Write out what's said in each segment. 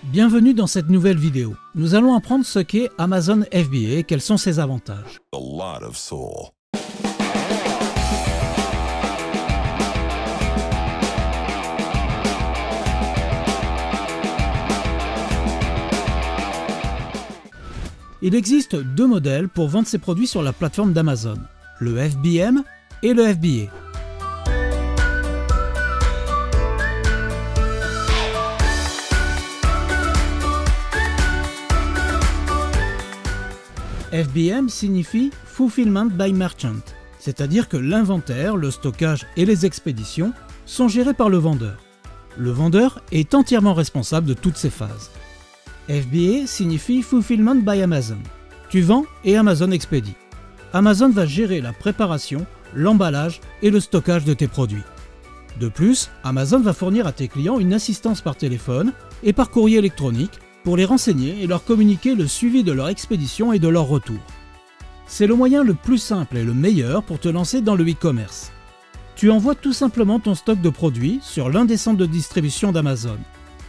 Bienvenue dans cette nouvelle vidéo. Nous allons apprendre ce qu'est Amazon FBA et quels sont ses avantages. A lot of soul. Il existe deux modèles pour vendre ses produits sur la plateforme d'Amazon, le FBM et le FBA. FBM signifie Fulfillment by Merchant, c'est-à-dire que l'inventaire, le stockage et les expéditions sont gérés par le vendeur. Le vendeur est entièrement responsable de toutes ces phases. FBA signifie Fulfillment by Amazon. Tu vends et Amazon expédie. Amazon va gérer la préparation, l'emballage et le stockage de tes produits. De plus, Amazon va fournir à tes clients une assistance par téléphone et par courrier électronique pour les renseigner et leur communiquer le suivi de leur expédition et de leur retour. C'est le moyen le plus simple et le meilleur pour te lancer dans le e-commerce. Tu envoies tout simplement ton stock de produits sur l'un des centres de distribution d'Amazon.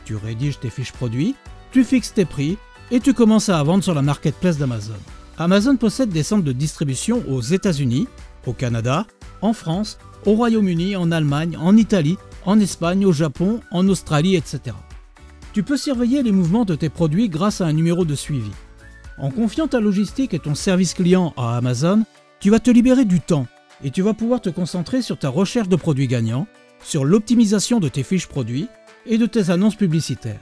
Tu rédiges tes fiches produits, tu fixes tes prix et tu commences à vendre sur la marketplace d'Amazon. Amazon possède des centres de distribution aux États-Unis, au Canada, en France, au Royaume-Uni, en Allemagne, en Italie, en Espagne, au Japon, en Australie, etc. Tu peux surveiller les mouvements de tes produits grâce à un numéro de suivi. En confiant ta logistique et ton service client à Amazon, tu vas te libérer du temps et tu vas pouvoir te concentrer sur ta recherche de produits gagnants, sur l'optimisation de tes fiches produits et de tes annonces publicitaires.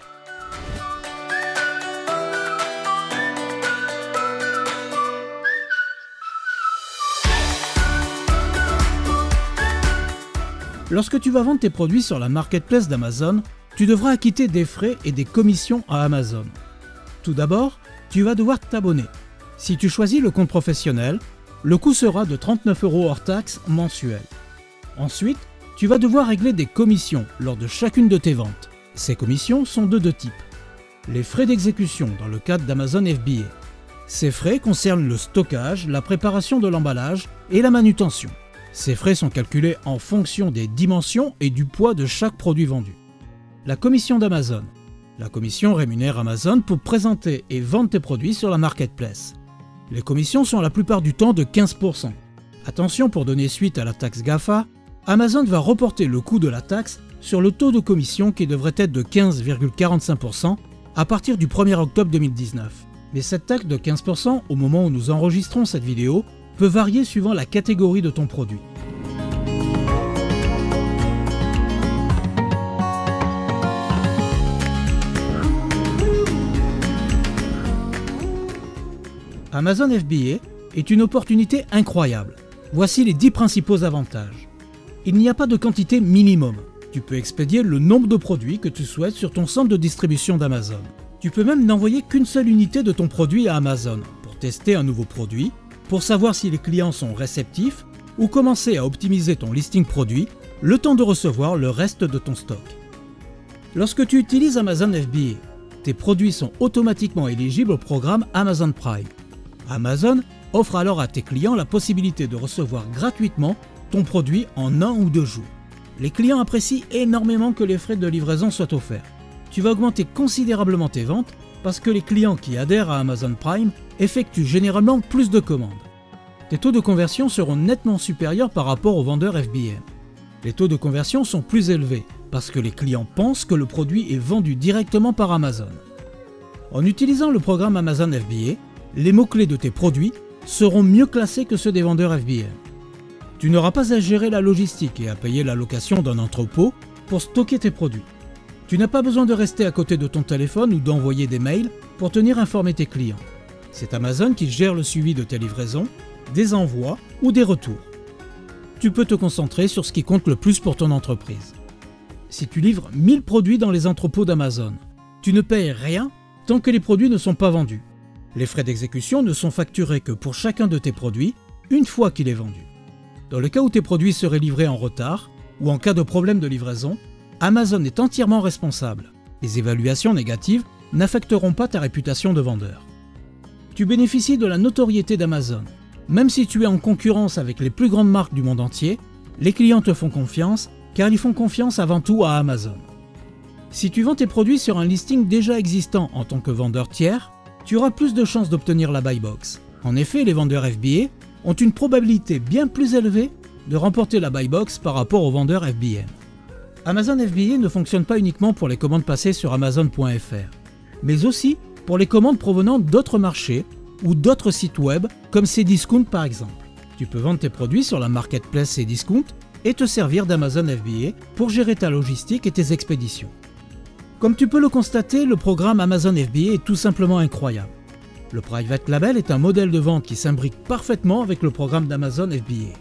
Lorsque tu vas vendre tes produits sur la marketplace d'Amazon, tu devras acquitter des frais et des commissions à Amazon. Tout d'abord, tu vas devoir t'abonner. Si tu choisis le compte professionnel, le coût sera de 39 € hors taxes mensuels. Ensuite, tu vas devoir régler des commissions lors de chacune de tes ventes. Ces commissions sont de deux types. Les frais d'exécution dans le cadre d'Amazon FBA. Ces frais concernent le stockage, la préparation de l'emballage et la manutention. Ces frais sont calculés en fonction des dimensions et du poids de chaque produit vendu. La commission d'Amazon. La commission rémunère Amazon pour présenter et vendre tes produits sur la marketplace. Les commissions sont la plupart du temps de 15%. Attention, pour donner suite à la taxe GAFA, Amazon va reporter le coût de la taxe sur le taux de commission qui devrait être de 15,45% à partir du 1er octobre 2019. Mais cette taxe de 15% au moment où nous enregistrons cette vidéo peut varier suivant la catégorie de ton produit. Amazon FBA est une opportunité incroyable. Voici les 10 principaux avantages. Il n'y a pas de quantité minimum. Tu peux expédier le nombre de produits que tu souhaites sur ton centre de distribution d'Amazon. Tu peux même n'envoyer qu'une seule unité de ton produit à Amazon pour tester un nouveau produit, pour savoir si les clients sont réceptifs ou commencer à optimiser ton listing produit le temps de recevoir le reste de ton stock. Lorsque tu utilises Amazon FBA, tes produits sont automatiquement éligibles au programme Amazon Prime. Amazon offre alors à tes clients la possibilité de recevoir gratuitement ton produit en 1 ou 2 jours. Les clients apprécient énormément que les frais de livraison soient offerts. Tu vas augmenter considérablement tes ventes parce que les clients qui adhèrent à Amazon Prime effectuent généralement plus de commandes. Tes taux de conversion seront nettement supérieurs par rapport aux vendeurs FBM. Les taux de conversion sont plus élevés parce que les clients pensent que le produit est vendu directement par Amazon. En utilisant le programme Amazon FBA, les mots-clés de tes produits seront mieux classés que ceux des vendeurs FBM. Tu n'auras pas à gérer la logistique et à payer la location d'un entrepôt pour stocker tes produits. Tu n'as pas besoin de rester à côté de ton téléphone ou d'envoyer des mails pour tenir informés tes clients. C'est Amazon qui gère le suivi de tes livraisons, des envois ou des retours. Tu peux te concentrer sur ce qui compte le plus pour ton entreprise. Si tu livres 1000 produits dans les entrepôts d'Amazon, tu ne payes rien tant que les produits ne sont pas vendus. Les frais d'exécution ne sont facturés que pour chacun de tes produits une fois qu'il est vendu. Dans le cas où tes produits seraient livrés en retard ou en cas de problème de livraison, Amazon est entièrement responsable. Les évaluations négatives n'affecteront pas ta réputation de vendeur. Tu bénéficies de la notoriété d'Amazon. Même si tu es en concurrence avec les plus grandes marques du monde entier, les clients te font confiance car ils font confiance avant tout à Amazon. Si tu vends tes produits sur un listing déjà existant en tant que vendeur tiers, tu auras plus de chances d'obtenir la buy box. En effet, les vendeurs FBA ont une probabilité bien plus élevée de remporter la buy box par rapport aux vendeurs FBM. Amazon FBA ne fonctionne pas uniquement pour les commandes passées sur Amazon.fr, mais aussi pour les commandes provenant d'autres marchés ou d'autres sites web comme Cdiscount par exemple. Tu peux vendre tes produits sur la marketplace Cdiscount et te servir d'Amazon FBA pour gérer ta logistique et tes expéditions. Comme tu peux le constater, le programme Amazon FBA est tout simplement incroyable. Le Private Label est un modèle de vente qui s'imbrique parfaitement avec le programme d'Amazon FBA.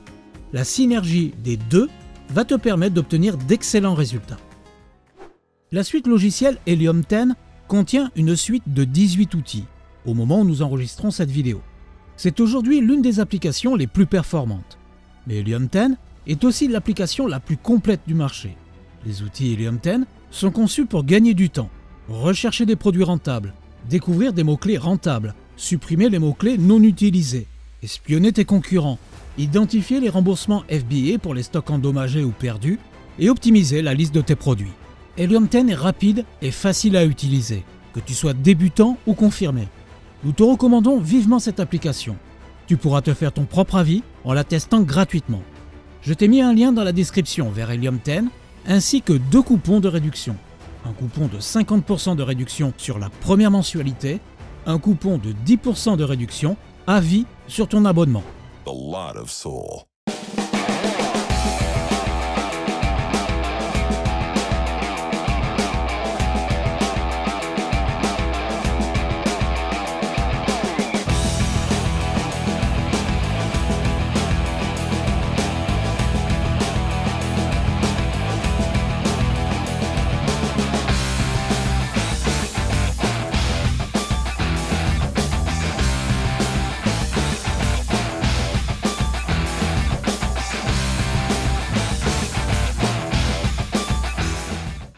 La synergie des deux va te permettre d'obtenir d'excellents résultats. La suite logicielle Helium 10 contient une suite de 18 outils, au moment où nous enregistrons cette vidéo. C'est aujourd'hui l'une des applications les plus performantes. Mais Helium 10 est aussi l'application la plus complète du marché. Les outils Helium 10 sont conçus pour gagner du temps, rechercher des produits rentables, découvrir des mots-clés rentables, supprimer les mots-clés non utilisés, espionner tes concurrents, identifier les remboursements FBA pour les stocks endommagés ou perdus et optimiser la liste de tes produits. Helium 10 est rapide et facile à utiliser, que tu sois débutant ou confirmé. Nous te recommandons vivement cette application. Tu pourras te faire ton propre avis en la testant gratuitement. Je t'ai mis un lien dans la description vers Helium 10 ainsi que 2 coupons de réduction. Un coupon de 50% de réduction sur la première mensualité, un coupon de 10% de réduction à vie sur ton abonnement. A lot of soul.